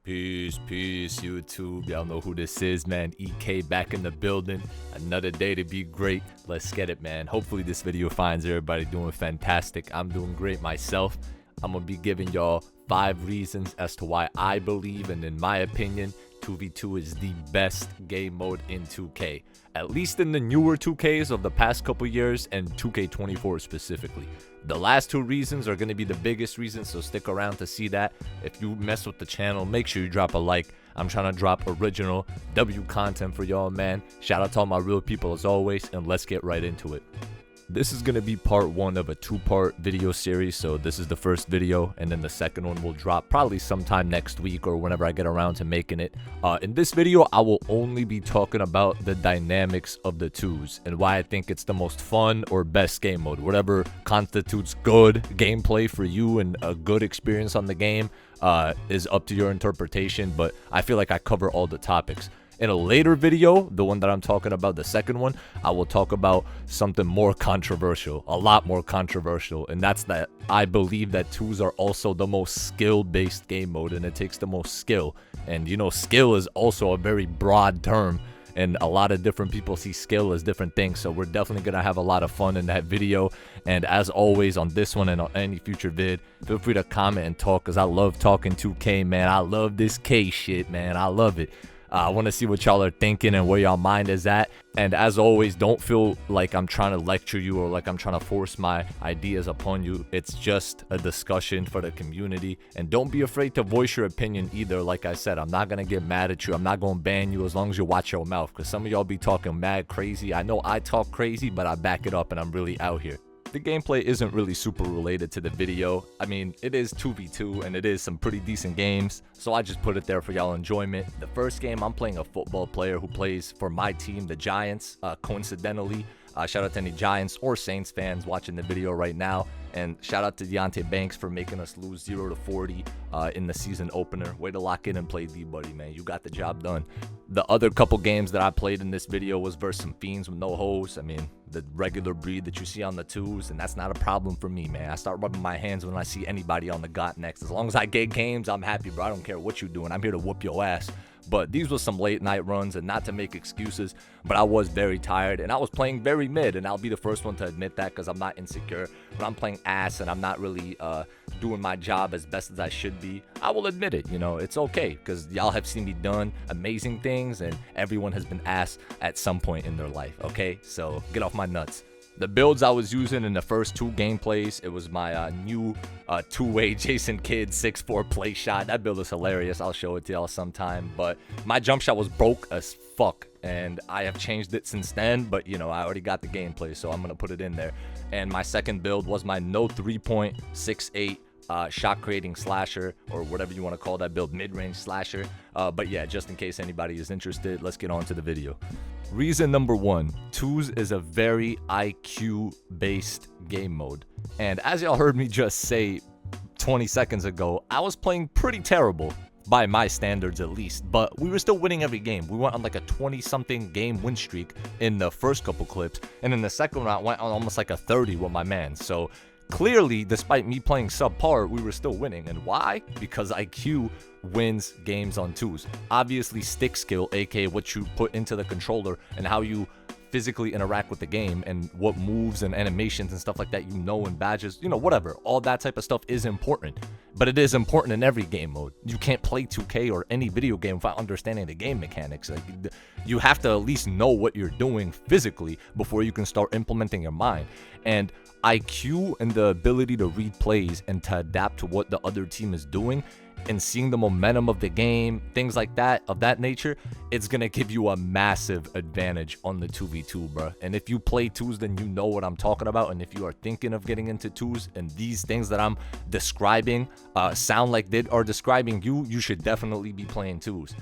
Peace, YouTube. Y'all know who this is, man. EK back in the building. Another day to be great. Let's get it, man. Hopefully this video finds everybody doing fantastic. I'm doing great myself. I'm gonna be giving y'all 5 reasons as to why I believe, and in my opinion, 2v2 is the best game mode in 2K. At least in the newer 2Ks of the past couple years, and 2K24 specifically. The last 2 reasons are going to be the biggest reasons, so stick around to see that. If you mess with the channel, make sure you drop a like. I'm trying to drop original W content for y'all, man. Shout out to all my real people as always, and let's get right into it. This is going to be part 1 of a 2-part video series, so this is the first video, and then the second one will drop probably sometime next week or whenever I get around to making it. In this video, I will only be talking about the dynamics of the 2s and why I think it's the most fun or best game mode. Whatever constitutes good gameplay for you and a good experience on the game is up to your interpretation, but I feel like I cover all the topics. In a later video, the one that I'm talking about, the second one, I will talk about something more controversial, a lot more controversial, and that's that I believe that 2s are also the most skill-based game mode, and it takes the most skill. And you know, skill is also a very broad term, and a lot of different people see skill as different things, so we're definitely gonna have a lot of fun in that video. And as always, on this one and on any future vid, feel free to comment and talk, because I love talking 2K, man. I love this K shit, man. I love it. I want to see what y'all are thinking and where y'all mind is at. And as always, don't feel like I'm trying to lecture you or like I'm trying to force my ideas upon you. It's just a discussion for the community. And don't be afraid to voice your opinion either. Like I said, I'm not going to get mad at you. I'm not going to ban you as long as you watch your mouth. Because some of y'all be talking mad crazy. I know I talk crazy, but I back it up and I'm really out here. The gameplay isn't really super related to the video. I mean, it is 2v2 and it is some pretty decent games, so I just put it there for y'all enjoyment. The first game, I'm playing a football player who plays for my team, the Giants. Coincidentally, shout out to any Giants or Saints fans watching the video right now. And shout out to Deontay Banks for making us lose 0-40 in the season opener. Way to lock in and play D, buddy, man. You got the job done. The other couple games that I played in this video was versus some fiends with no hose. I mean, the regular breed that you see on the 2s, and that's not a problem for me, man. I start rubbing my hands when I see anybody on the got next. As long as I get games, I'm happy, bro. I don't care what you're doing. I'm here to whoop your ass. But these were some late night runs, and not to make excuses, but I was very tired and I was playing very mid, and I'll be the first one to admit that because I'm not insecure. But I'm playing ass and I'm not really doing my job as best as I should be. I will admit it, you know, it's okay because y'all have seen me done amazing things, and everyone has been ass at some point in their life, okay? So get off my nuts. The builds I was using in the first 2 gameplays, it was my new 2-way Jason Kidd 6'4" play shot. That build is hilarious. I'll show it to y'all sometime. But my jump shot was broke as fuck, and I have changed it since then. But, you know, I already got the gameplay, so I'm going to put it in there. And my second build was my no 3-point 6'8" shot creating slasher, or whatever you want to call that build, mid-range slasher. But yeah, just in case anybody is interested, let's get on to the video. Reason number 1, 2s is a very IQ based game mode, and as y'all heard me just say 20 seconds ago, I was playing pretty terrible by my standards at least, but we were still winning every game. We went on like a 20-something game win streak in the first couple clips, and in the second round went on almost like a 30 with my man. So clearly, despite me playing subpar, we were still winning. And why? Because IQ wins games on 2s. Obviously, stick skill, aka what you put into the controller and how you physically interact with the game and what moves and animations and stuff like that, you know, and badges, you know, whatever. All that type of stuff is important. But it is important in every game mode. You can't play 2K or any video game without understanding the game mechanics. Like, you have to at least know what you're doing physically before you can start implementing your mind. And IQ and the ability to read plays and to adapt to what the other team is doing and seeing the momentum of the game, things like that, of that nature, it's gonna give you a massive advantage on the 2v2, bro. And if you play 2s, then you know what I'm talking about. And if you are thinking of getting into 2s and these things that I'm describing sound like they are describing you, you should definitely be playing 2s.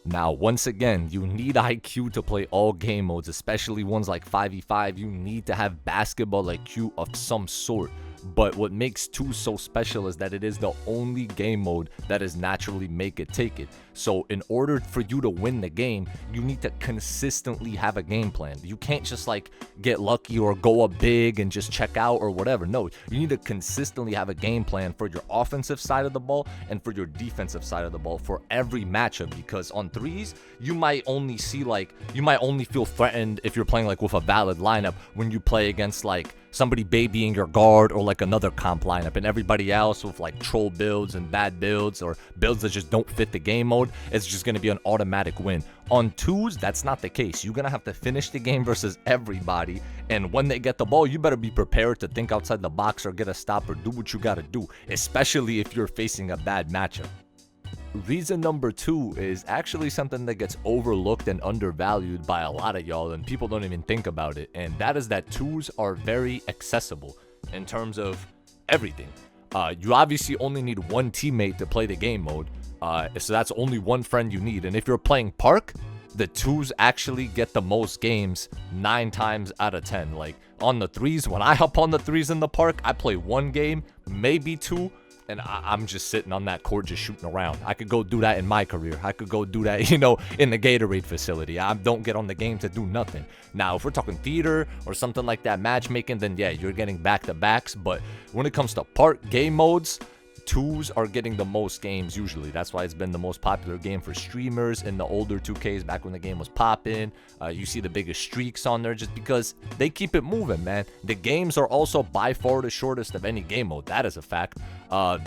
Now, once again, you need IQ to play all game modes, especially ones like 5v5. You need to have basketball IQ of some sort. But what makes 2 so special is that it is the only game mode that is naturally make it take it. So in order for you to win the game, you need to consistently have a game plan. You can't just like get lucky or go up big and just check out or whatever. No, you need to consistently have a game plan for your offensive side of the ball and for your defensive side of the ball for every matchup, because on threes, you might only feel threatened if you're playing like with a valid lineup when you play against like somebody babying your guard or like another comp lineup, and everybody else with like troll builds and bad builds or builds that just don't fit the game mode, it's just going to be an automatic win. On twos, that's not the case. You're going to have to finish the game versus everybody, and when they get the ball, you better be prepared to think outside the box or get a stop or do what you got to do, especially if you're facing a bad matchup. Reason number 2 is actually something that gets overlooked and undervalued by a lot of y'all, and people don't even think about it, and that is that twos are very accessible in terms of everything. You obviously only need one teammate to play the game mode, so that's only one friend you need. And if you're playing Park, the twos actually get the most games 9 times out of 10. Like on the threes, when I hop on the threes in the Park, I play 1 game, maybe 2, and I'm just sitting on that court just shooting around. I could go do that in my career. I could go do that, in the Gatorade facility. I don't get on the game to do nothing. Now, if we're talking theater or something like that, matchmaking, then yeah, you're getting back-to-backs. But when it comes to Park game modes, twos are getting the most games usually. That's why it's been the most popular game for streamers in the older 2Ks back when the game was popping. You see the biggest streaks on there just because they keep it moving, man. The games are also by far the shortest of any game mode. That is a fact.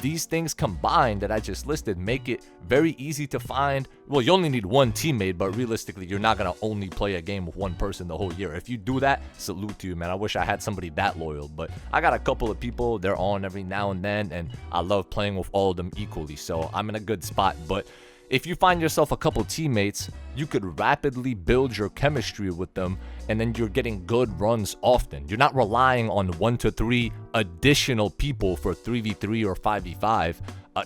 These things combined that I just listed make it very easy to find. Well, you only need one teammate, but realistically, you're not going to only play a game with one person the whole year. If you do that, salute to you, man. I wish I had somebody that loyal, but I got a couple of people. They're on every now and then, and I love playing with all of them equally, so I'm in a good spot. But if you find yourself a couple teammates, you could rapidly build your chemistry with them, and then you're getting good runs often. You're not relying on 1 to 3 additional people for 3v3 or 5v5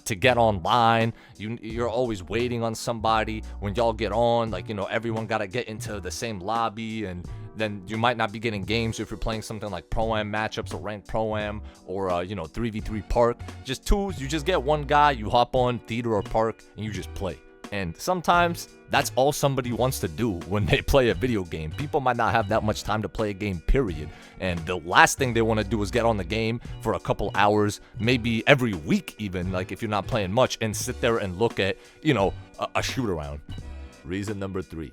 to get online. You're always waiting on somebody. When y'all get on, everyone got to get into the same lobby, and then you might not be getting games if you're playing something like Pro-Am matchups or ranked Pro-Am or 3v3 Park. Just twos, you just get one guy, you hop on theater or Park, and you just play. And sometimes that's all somebody wants to do when they play a video game. People might not have that much time to play a game, period. And the last thing they want to do is get on the game for a couple hours, maybe every week even, like if you're not playing much, and sit there and look at, a shoot around. Reason number 3.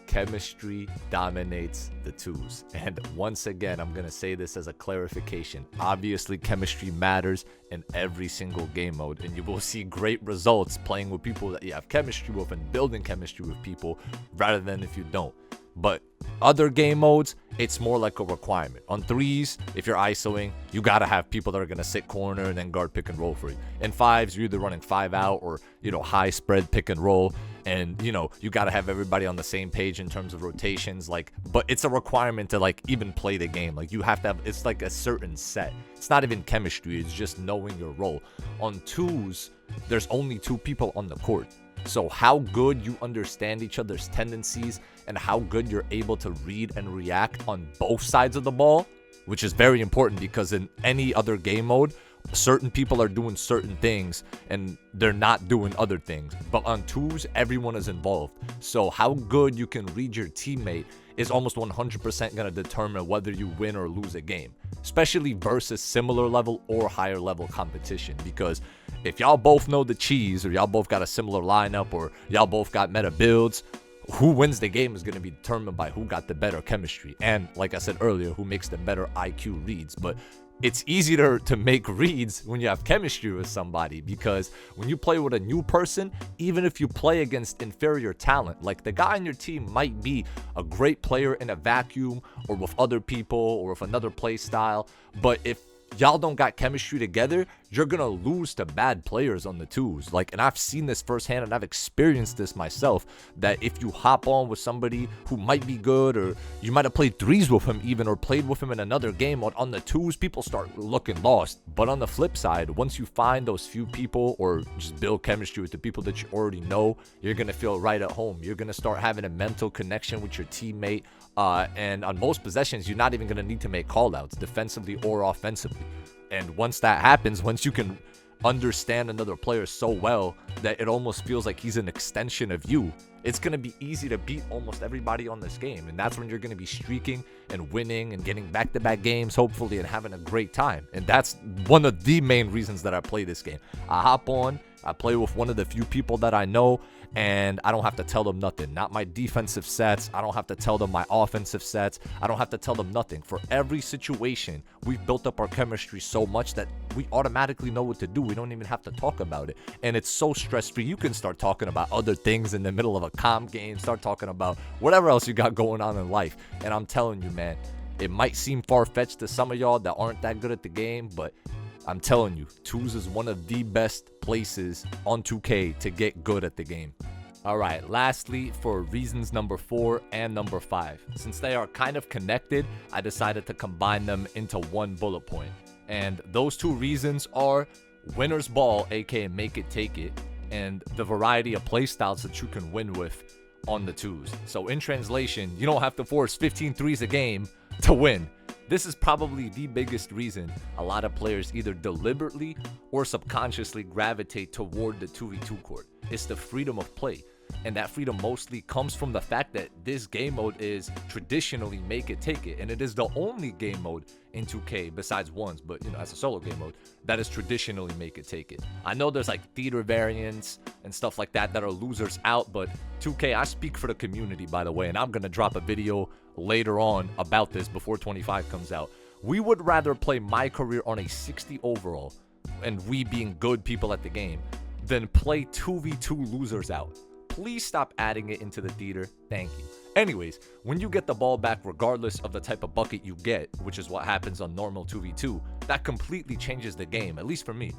Chemistry dominates the twos. And once again, I'm going to say this as a clarification. Obviously, chemistry matters in every single game mode, and you will see great results playing with people that you have chemistry with and building chemistry with people rather than if you don't. But other game modes, it's more like a requirement. On threes, if you're isoing, you got to have people that are going to sit corner and then guard pick and roll for you. In fives, you're either running 5 out or, high spread pick and roll. And, you got to have everybody on the same page in terms of rotations. But it's a requirement to, even play the game. You have to have, it's like a certain set. It's not even chemistry. It's just knowing your role. On twos, there's only 2 people on the court. So how good you understand each other's tendencies and how good you're able to read and react on both sides of the ball, which is very important because in any other game mode, certain people are doing certain things and they're not doing other things. But on twos, everyone is involved. So how good you can read your teammate is almost 100% going to determine whether you win or lose a game, especially versus similar level or higher level competition. Because if y'all both know the cheese, or y'all both got a similar lineup, or y'all both got meta builds, who wins the game is going to be determined by who got the better chemistry. And like I said earlier, who makes the better IQ reads. But it's easier to make reads when you have chemistry with somebody, because when you play with a new person, even if you play against inferior talent, like the guy on your team might be a great player in a vacuum or with other people or with another play style, but if y'all don't got chemistry together, you're gonna lose to bad players on the twos. And I've seen this firsthand, and I've experienced this myself, that if you hop on with somebody who might be good, or you might have played threes with him even, or played with him in another game, on the twos, people start looking lost. But on the flip side, once you find those few people or just build chemistry with the people that you already know, you're gonna feel right at home. You're gonna start having a mental connection with your teammate, and on most possessions, you're not even gonna need to make call outs defensively or offensively. And once that happens, once you can understand another player so well that it almost feels like he's an extension of you, it's going to be easy to beat almost everybody on this game. And that's when you're going to be streaking and winning and getting back-to-back games, hopefully, and having a great time. And that's one of the main reasons that I play this game. I hop on, I play with one of the few people that I know, and I don't have to tell them nothing. Not my defensive sets. I don't have to tell them my offensive sets. I don't have to tell them nothing. For every situation, we've built up our chemistry so much that we automatically know what to do. We don't even have to talk about it. And it's so stress-free. You can start talking about other things in the middle of a calm game. Start talking about whatever else you got going on in life. And I'm telling you, man, it might seem far-fetched to some of y'all that aren't that good at the game, but I'm telling you, 2s is one of the best places on 2K to get good at the game. All right, lastly, for reasons number 4 and number 5. Since they are kind of connected, I decided to combine them into one bullet point. And those 2 reasons are winner's ball, aka make it, take it, and the variety of playstyles that you can win with on the 2s. So in translation, you don't have to force 15 threes a game to win. This is probably the biggest reason a lot of players either deliberately or subconsciously gravitate toward the 2v2 court. It's the freedom of play. And that freedom mostly comes from the fact that this game mode is traditionally make it, take it. And it is the only game mode in 2K besides ones, but as a solo game mode, that is traditionally make it, take it. I know there's like theater variants and stuff like that are losers out, but 2K, I speak for the community, by the way, and I'm going to drop a video later on about this before 25 comes out. We would rather play my career on a 60 overall, and we being good people at the game, than play 2v2 losers out. Please stop adding it into the theater. Thank you. Anyways, when you get the ball back, regardless of the type of bucket you get, which is what happens on normal 2v2, that completely changes the game, at least for me.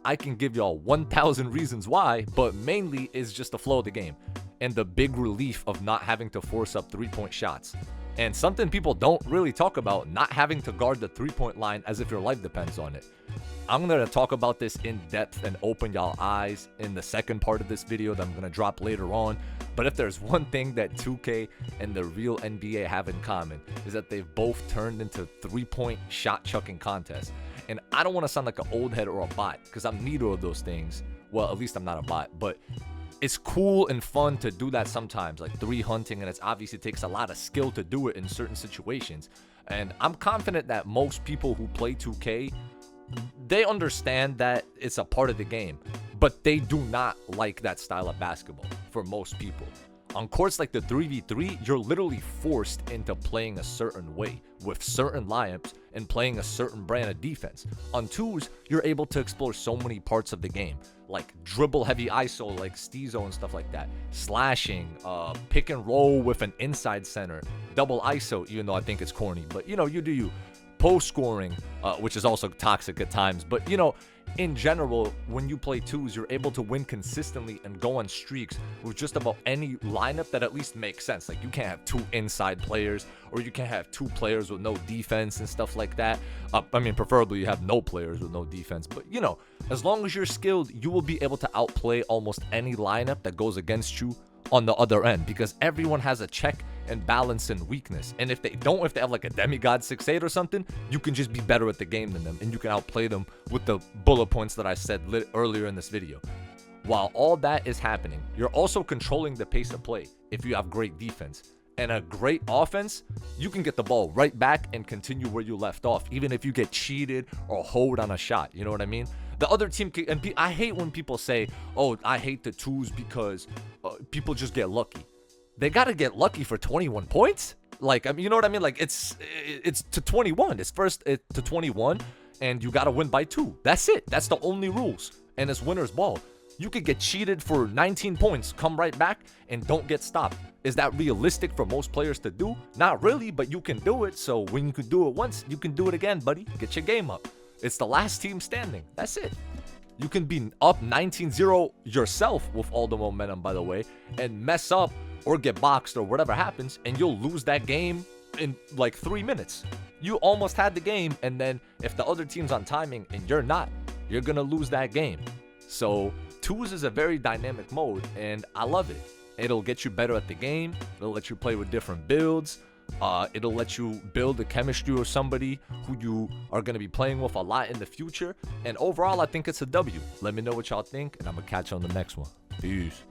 I can give y'all 1,000 reasons why, but mainly is just the flow of the game and the big relief of not having to force up 3-point shots. And something people don't really talk about, not having to guard the 3-point line as if your life depends on it. I'm going to talk about this in depth and open y'all eyes in the second part of this video that I'm going to drop later on. But if there's one thing that 2K and the real NBA have in common, is that they've both turned into 3-point shot chucking contests. And I don't want to sound like an old head or a bot, because I'm neither of those things. Well, at least I'm not a bot, but it's cool and fun to do that sometimes, like 3 hunting, and it obviously takes a lot of skill to do it in certain situations. And I'm confident that most people who play 2K, they understand that it's a part of the game, but they do not like that style of basketball for most people. On courts like the 3v3, you're literally forced into playing a certain way with certain lineups and playing a certain brand of defense. On 2s, you're able to explore so many parts of the game, like dribble heavy ISO like Steezo and stuff like that, slashing, pick and roll with an inside center, double ISO, even though I think it's corny, but you do you. Post scoring, which is also toxic at times, but in general, when you play 2s, you're able to win consistently and go on streaks with just about any lineup that at least makes sense. Like, you can't have 2 inside players, or you can't have 2 players with no defense and stuff like that. I mean, preferably you have no players with no defense, but as long as you're skilled, you will be able to outplay almost any lineup that goes against you on the other end, because everyone has a check and balance and weakness. And if they have like a demigod 6'8" or something, you can just be better at the game than them, and you can outplay them with the bullet points that I said earlier in this video. While all that is happening, you're also controlling the pace of play. If you have great defense and a great offense, you can get the ball right back and continue where you left off, even if you get cheated or hold on a shot. You know what I mean? The other team can, and I hate when people say, oh, I hate the 2s because people just get lucky. They got to get lucky for 21 points? Like, I mean, you know what I mean? Like, it's to 21. It's first to 21, and you got to win by 2. That's it. That's the only rules. And it's winner's ball. You could get cheated for 19 points, come right back, and don't get stopped. Is that realistic for most players to do? Not really, but you can do it. So when you can do it once, you can do it again, buddy. Get your game up. It's the last team standing. That's it. You can be up 19-0 yourself with all the momentum, by the way, and mess up or get boxed or whatever happens, and you'll lose that game in like 3 minutes. You almost had the game, and then if the other team's on timing and you're not, you're going to lose that game. So 2s is a very dynamic mode, and I love it. It'll get you better at the game. It'll let you play with different builds. It'll let you build a chemistry with somebody who you are going to be playing with a lot in the future. And overall, I think it's a W. Let me know what y'all think, and I'm going to catch you on the next one. Peace.